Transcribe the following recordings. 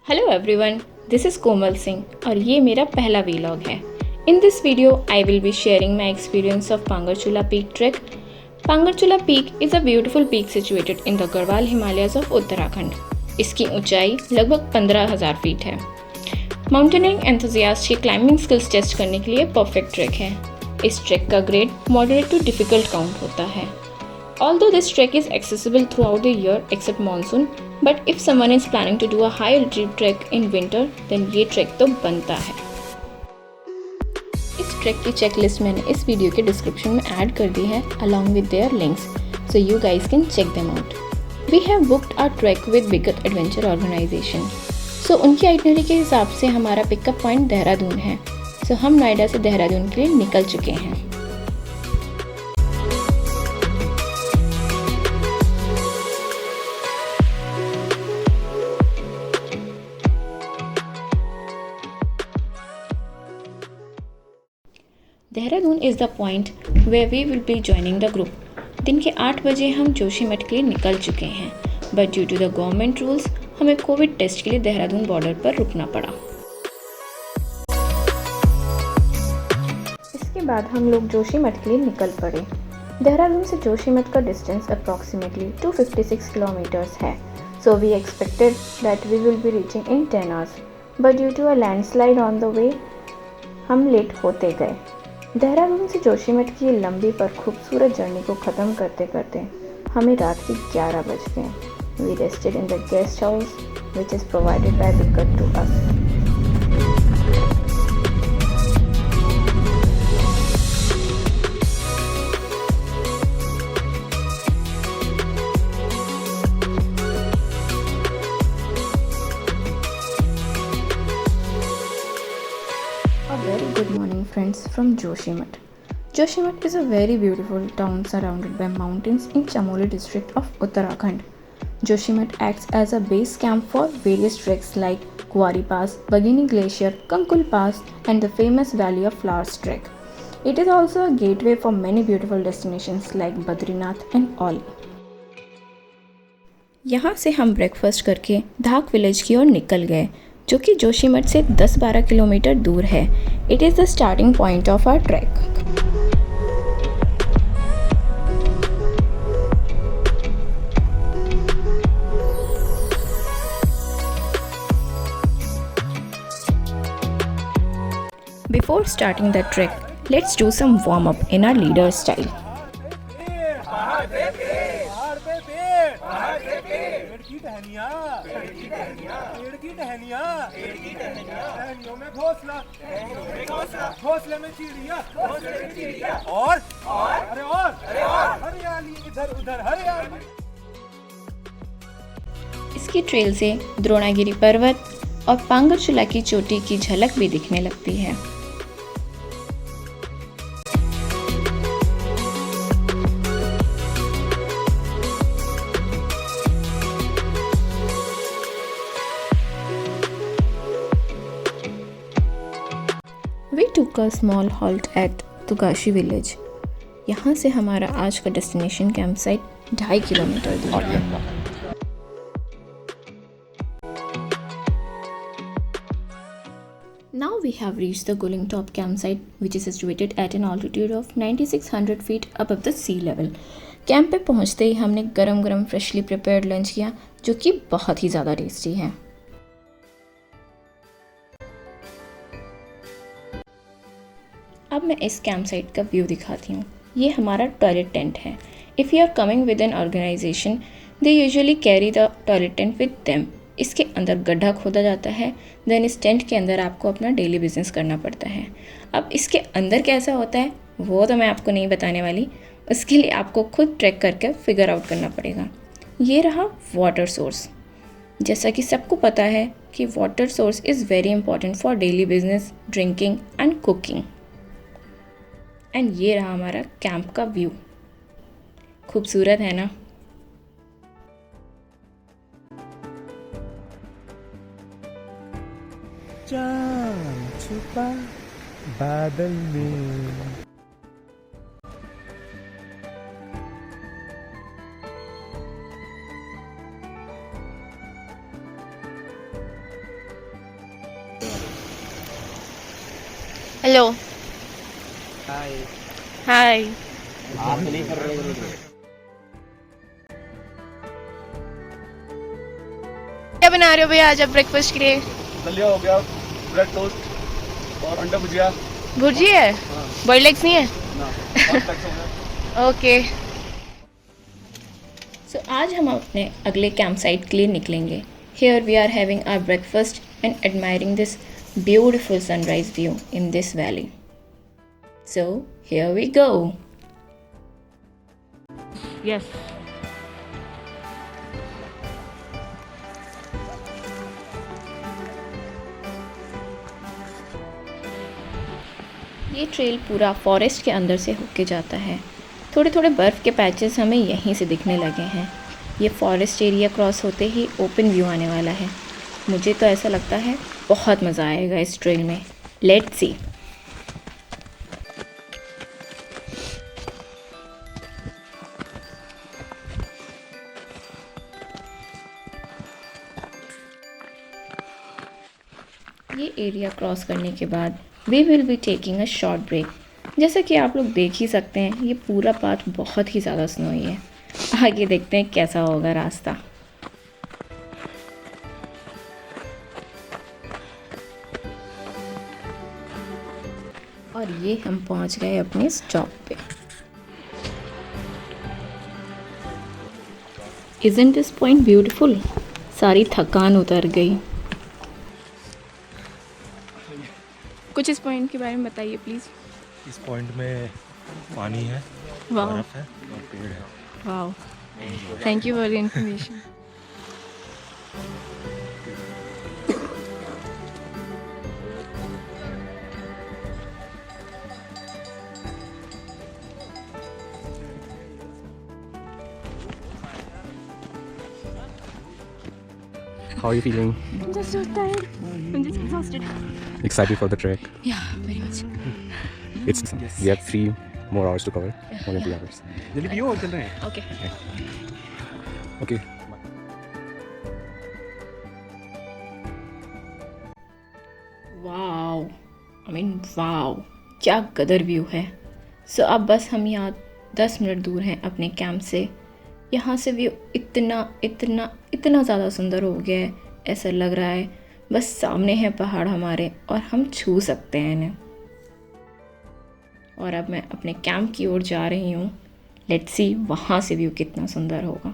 Hello everyone, this is Komal Singh और ये मेरा पहला वीलॉग है। In this video I will be sharing my experience of Pangarchulla peak trek. Pangarchulla peak is a beautiful peak situated in the Garhwal Himalayas of Uttarakhand. इसकी ऊंचाई लगभग 15,000 feet है। Mountaineering enthusiast की क्लाइंबिंग स्किल्स टेस्ट करने के लिए परफेक्ट ट्रैक है। इस ट्रैक का grade moderate to difficult count होता है। Although this trek is accessible throughout the year except monsoon, but if someone is planning to do a high altitude trek in winter, then ये track तो बनता है। इस track की checklist मैंने इस वीडियो के डिस्क्रिप्शन में ऐड कर दी है along with their links, so you guys can check them out. We have booked our trek with Vikat Adventure Organization. So उनकी आइटनरी के हिसाब से हमारा पिकअप पॉइंट देहरादून है। So हम नोएडा से देहरादून के लिए निकल चुके हैं। Dehradun is the point where we will be joining the group. दिन के 8 बजे हम जोशीमठ के लिए निकल चुके हैं, but due to the government rules हमें कोविड टेस्ट के लिए देहरादून बॉर्डर पर रुकना पड़ा। इसके बाद हम लोग जोशीमठ के लिए निकल पड़े। देहरादून से जोशीमठ का डिस्टेंस अप्रॉक्सीमेटली 256 किलोमीटर्स है। So we expected that we will be reaching in 10 hours, but due to a landslide on the way हम लेट होते गए। देहरादून से जोशीमठ की ये लंबी पर खूबसूरत जर्नी को ख़त्म करते करते हमें रात के 11 बज गए। We rested in the guest house which is provided by Vikat to us. Very good morning friends from Joshimath. Joshimath is a very beautiful town surrounded by mountains in Chamoli district of Uttarakhand. Joshimath acts as a base camp for various treks like Kuwari Pass, Bagini Glacier, Kankul Pass and the famous Valley of Flowers trek. It is also a gateway for many beautiful destinations like Badrinath and all. यहाँ से हम breakfast करके धाक village की ओर निकल गए, जो कि जोशीमठ से 10-12 किलोमीटर दूर है। It is the starting point of our track. Before starting the trek, let's do some warm up in our leader style. घोंसले में चिड़िया और हरियाली इधर उधर हरियाली। इसकी ट्रेल से द्रोणागिरी पर्वत और पांगरचूला की चोटी की झलक भी दिखने लगती है। We took a small halt at Tugasi village. यहाँ से हमारा आज का डेस्टिनेशन कैंप साइट 2.5 किलोमीटर दूर है। Now we have reached the Guling Top campsite, which is situated at an altitude of 9600 feet above the sea level. Camp पे पहुँचते ही हमने गरम गरम फ्रेशली प्रिपेयर्ड लंच किया, जो कि बहुत ही ज़्यादा टेस्टी है। अब मैं इस कैंप साइट का व्यू दिखाती हूँ। ये हमारा टॉयलेट टेंट है। If you are coming with an organisation, they usually carry the toilet tent with them. इसके अंदर गड्ढा खोदा जाता है, देन इस टेंट के अंदर आपको अपना डेली बिजनेस करना पड़ता है। अब इसके अंदर कैसा होता है वो तो मैं आपको नहीं बताने वाली, उसके लिए आपको खुद ट्रैक करके फिगर आउट करना पड़ेगा। ये रहा वाटर सोर्स। जैसा कि सबको पता है कि water source is very important for daily business, drinking and cooking. And ये रहा हमारा कैंप का व्यू। खूबसूरत है ना? चांद छुपा बादल में। हेलो हाय हाय। आप नहीं कर रहे हो क्या बना रहे हो भैया आज आप ब्रेकफास्ट के लिए? दलिया हो गया, ब्रेड टोस्ट और अंडा भुजिया। भुर्जी है? बॉइल्ड एग्स नहीं है? ना और टैक्स हो गया। ओके। सो आज हम अपने अगले कैंप साइट के लिए निकलेंगे। Here we are having our breakfast and admiring this beautiful sunrise view in this valley. So here we go. Yes ये ट्रेल पूरा फॉरेस्ट के अंदर से होके जाता है। थोड़े थोड़े बर्फ़ के पैचेस हमें यहीं से दिखने लगे हैं। ये फॉरेस्ट एरिया क्रॉस होते ही ओपन व्यू आने वाला है। मुझे तो ऐसा लगता है बहुत मज़ा आएगा इस ट्रेल में। Let's see. ये एरिया क्रॉस करने के बाद we will be taking a short break. जैसा कि आप लोग देख ही सकते हैं ये पूरा पाथ बहुत ही ज़्यादा स्नोई है। आगे देखते हैं कैसा होगा रास्ता। और ये हम पहुंच गए अपने स्टॉप पे। Isn't this point beautiful? सारी थकान उतर गई। कुछ इस पॉइंट के बारे में बताइए प्लीज़। इस पॉइंट में पानी है, वाह बर्फ है और पेड़ है। वाह, thank you for the information. How are you feeling? I'm just so tired. I'm just exhausted. Excited for the trek? Yeah, very much. We have 3 more hours to cover. 1 or 2 hours. जल्दी पियो और चल रहे हैं। Okay. Okay. Wow, I mean wow, क्या गदर view है। सो अब बस हम यहाँ 10 मिनट दूर हैं अपने कैंप से। यहाँ से व्यू इतना इतना इतना ज़्यादा सुंदर हो गया है, ऐसा लग रहा है बस सामने है पहाड़ हमारे और हम छू सकते हैं इन्हें। और अब मैं अपने कैंप की ओर जा रही हूँ। लेट्स सी वहाँ से व्यू कितना सुंदर होगा।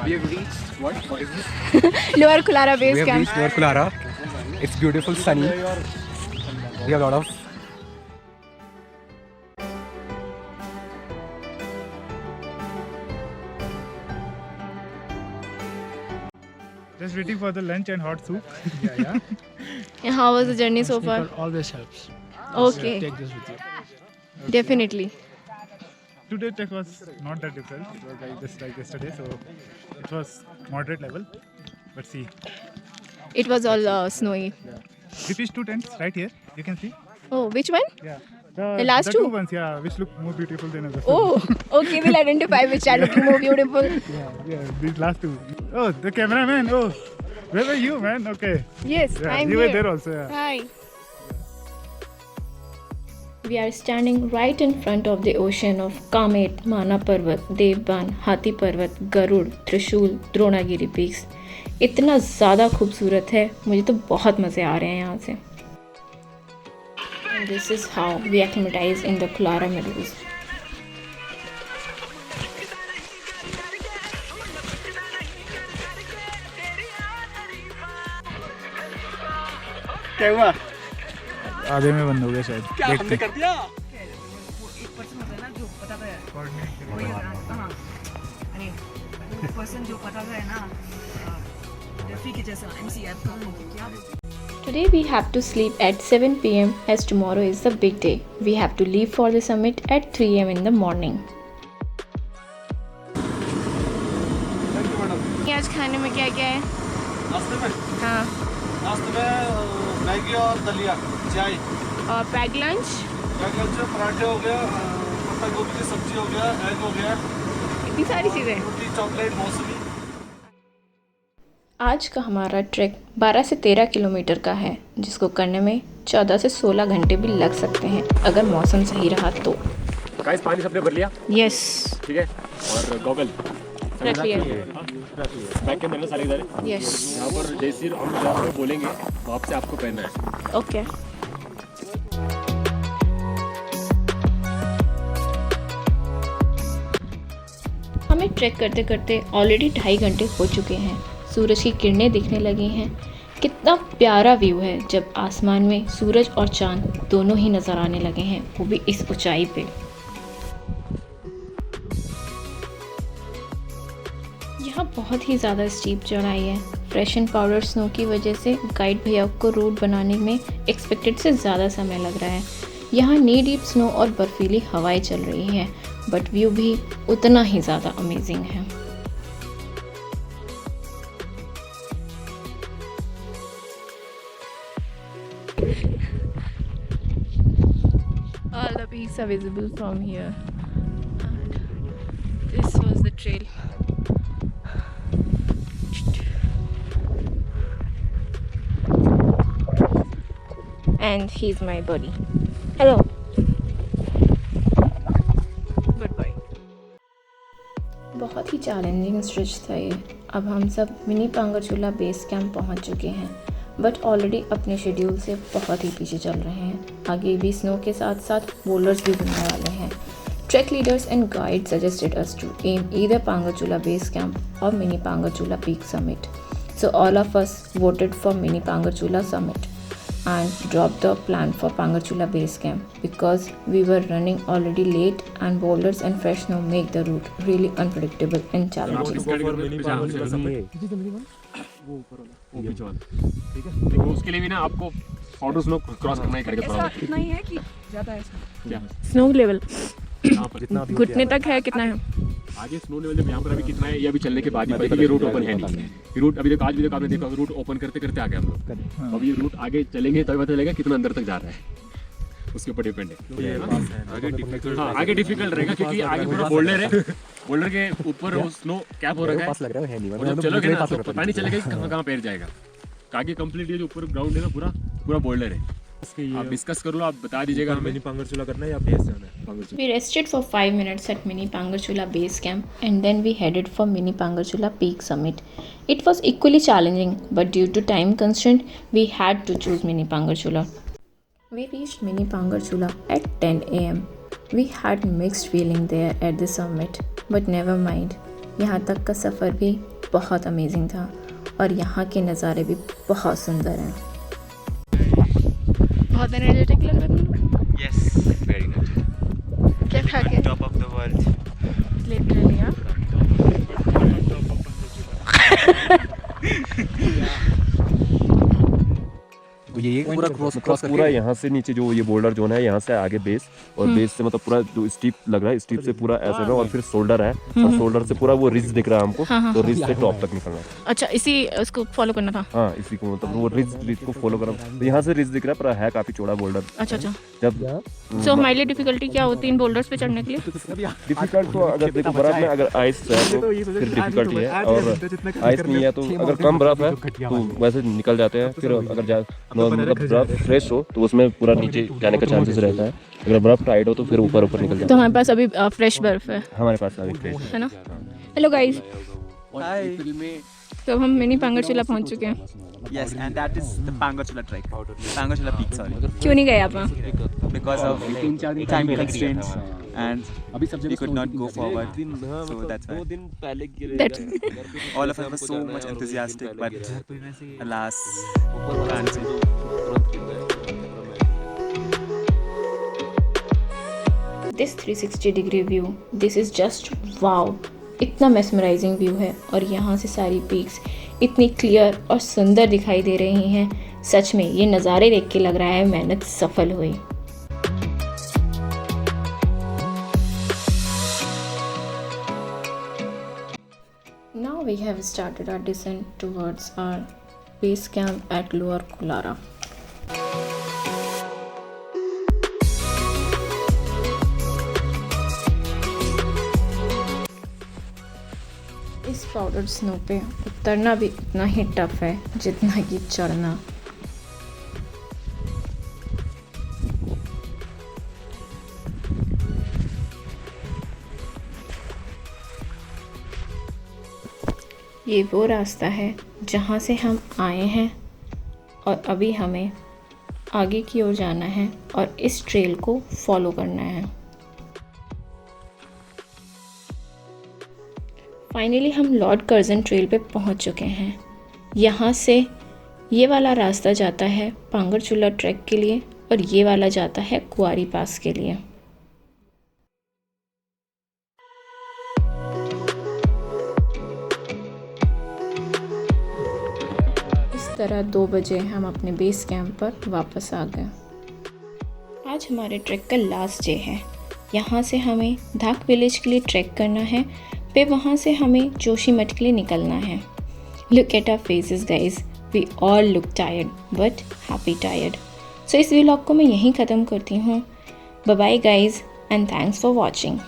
We have reached what? What is this? Lower Kulara We base have camp. reached Lower Kulara. It's beautiful, sunny. We have a lot of Just waiting for the lunch and hot soup. Yeah. How was the journey so far? Always helps. Okay, Take this with you. definitely. Today tech was not that difficult. It was like yesterday, so it was moderate level. But see, It was all snowy. we pitched 2 tents right here. You can see. Oh, which one? Yeah. The last the two? 2 ones, yeah, which look more beautiful than others. Oh, okay, we'll identify which are looking more beautiful. Yeah, these last 2. Oh, the cameraman. Oh, where were you, man? Okay. Yes, Yeah, I'm you here. were there also. Yeah. Hi. We are standing right in front of the ocean of Kamet, Mana Parvat, Devban, Hathi Parvat, Garud, Trishul, Dronagiri peaks. इतना ज़्यादा खूबसूरत है, मुझे तो बहुत मज़े आ रहे हैं यहाँ से। And this is how we acclimatize in the Kulara Meadows. क्या हुआ? आधे में बंद हो गया शायद। क्या हमने कर दिया? पर्सन जो पता है ना रेफरी के जैसा एमसी ऐप का क्या Today we have to sleep at 7 p.m. as tomorrow is the big day. We have to leave for the summit at 3 a.m. in the morning. आज खाने में क्या क्या है? नाश्ते में? हाँ, नाश्ते में मैगी और दलिया, चाय। और पैक लंच? पराठे हो गया, पत्ता गोभी की सब्जी हो गया, एग हो गया। इतनी सारी चीज़ें। चॉकलेट मौसमी। आज का हमारा ट्रैक 12 से 13 किलोमीटर का है, जिसको करने में 14 से 16 घंटे भी लग सकते हैं अगर मौसम सही रहा तो। गाइस पानी सबने भर लिया, यस, ठीक है। और गॉगल रख लिया। बैग के अंदर ना सारे इधर। यस, यहाँ पर जैसे हम जहाँ पे बोलेंगे वहाँ से आपको पहनना है। ओके। हमें ट्रैक करते करते ऑलरेडी 2.5 घंटे हो चुके हैं। सूरज की किरणें दिखने लगी हैं। कितना प्यारा व्यू है जब आसमान में सूरज और चांद दोनों ही नज़र आने लगे हैं, वो भी इस ऊंचाई पे। यहाँ बहुत ही ज़्यादा स्टीप चढ़ाई है। फ्रेश एंड पाउडर स्नो की वजह से गाइड भैया को रूट बनाने में एक्सपेक्टेड से ज़्यादा समय लग रहा है। यहाँ नी डीप स्नो और बर्फीली हवाएं चल रही हैं, बट व्यू भी उतना ही ज़्यादा अमेजिंग है। All the peaks are visible from here. And this was the trail. And he's my buddy. Hello. Goodbye. बहुत ही चैलेंजिंग स्ट्रेच था ये। अब हम सब मिनी पांगरचूला बेस कैंप पहुंच चुके हैं, बट ऑलरेडी अपने शेड्यूल से बहुत ही पीछे चल रहे हैं। आगे भी स्नो के साथ साथ बोल्डर्स भी बनने वाले हैं। Trek leaders and guide suggested us to aim either Pangarchulla base camp और mini Pangarchulla peak summit, so all of us voted for mini Pangarchula summit and dropped the plan for Pangarchula base camp because we were running already late and boulders and fresh snow make the route really unpredictable and challenging. ठीक है, तो उसके लिए भी ना आपको auto snow cross करना ही करेगा थोड़ा। इतना ही है कि ज़्यादा है? क्या Snow level यहाँ पर जितना घुटने तक है, कितना है? आगे स्नो लेवल जब यहाँ पर अभी कितना है ये अभी चलने के बाद ही पता ये रूट ओपन है नहीं। ये रूट अभी तक आज भी तक आपने देखा रूट ओपन करते करते आ गए हम लोग। अब ये रूट आगे चलेंगे तभी पता चलेगा कितना अंदर तक जा रहा है, उसके ऊपर डिपेंड है। हाँ आगे डिफिकल्ट रहेगा क्योंकि आगे पूरा बोल्डर है, बोल्डर के ऊपर वो स्नो कैप हो रखा है और जब चलोगे ना तो पता नहीं चलेगा कि कहाँ कहाँ पैर जाएगा। आगे कंप्लीट ये जो ऊपर ग्राउंड है ना पूरा पूरा बोल्डर है। आप डिस्कस कर लो, आप बता दीजिएगा हमें। पांगरचूला करना है या बेस जाना है? पांगरचूला। We rested for 5 minutes at Mini Pangarchula base camp and then we headed for Mini Pangarchula peak summit. It was equally challenging, but due to time constraint, we had to choose Mini Pangarchula. We reached Mini Pangarchula at 10 a.m. We had mixed feeling there at the summit, but never mind. यहाँ तक का सफ़र भी बहुत amazing था और यहाँ के नज़ारे भी बहुत सुंदर हैं। बहुत एनर्जेटिक लग रहा था। Yes, very good. क्या खा के? Top of the world. Literally हाँ। ये पूरा क्रॉस पूरा यहाँ से नीचे जो ये बोल्डर जोन है, यहाँ से आगे बेस और बेस से मतलब पूरा जो स्टीप लग रहा है, स्टीप से पूरा ऐसे और फिर शोल्डर है और शोल्डर से पूरा वो रिज दिख रहा है हमको। तो रिज से टॉप तक निकलना है। अच्छा, इसी उसको फॉलो करना था? हाँ, इसी को मतलब वो रिज को फॉलो करो। तो यहाँ से रिज दिख रहा है पर है काफी चौड़ा बोल्डर। अच्छा अच्छा। जब सो हमारे लिए डिफिकल्टी क्या होती है इन बोल्डर्स पे चढ़ने के लिए? डिफिकल्ट तो अगर देखो बर्फ में अगर आइस है तो फिर डिफिकल्टी है, और आइस नहीं है तो अगर कम बर्फ है तो वैसे निकल जाते हैं। फिर अगर मतलब बर्फ फ्रेश हो तो उसमें पूरा नीचे जाने का चांसेस रहता है। अगर बर्फ टाइट हो तो फिर ऊपर ऊपर निकल जाता है। तो हमारे पास अभी फ्रेश बर्फ है हमारे पास अभी फ्रेश है ना? Hello guys, Hi. तो हम मिनी पांगरचूला पहुंच चुके हैं। Yes, and that is the Pangarchula trek. Pangarchula peak, sorry. क्यों नहीं गए आप वहाँ? Because of time constraints and we could not go forward. So that's why. All of us were so much enthusiastic, but alas, cancelled. This 360-degree view, this is just wow! इतना mesmerizing view है और यहाँ से सारी peaks इतनी clear और सुंदर दिखाई दे रही हैं। सच में ये नज़ारे देख के लग रहा है मेहनत सफल हुई। Now we have started our descent towards our base camp at Lower Kulara. Powdered snow पे उतरना भी उतना ही टफ है जितना कि चढ़ना। ये वो रास्ता है जहाँ से हम आए हैं और अभी हमें आगे की ओर जाना है और इस ट्रेल को फॉलो करना है। फाइनली हम लॉर्ड कर्जन ट्रेल पे पहुंच चुके हैं। यहाँ से ये वाला रास्ता जाता है पांगरचूला ट्रैक के लिए और ये वाला जाता है कुआरी पास के लिए। इस तरह 2 बजे हम अपने बेस कैंप पर वापस आ गए। आज हमारे ट्रैक का लास्ट डे है। यहाँ से हमें धाक विलेज के लिए ट्रैक करना है, फिर वहाँ से हमें जोशीमठ के लिए निकलना है। Look at our faces guys, we all look tired but happy tired. So इस व्लॉग को मैं यहीं ख़त्म करती हूँ। Bye bye guys and thanks for watching.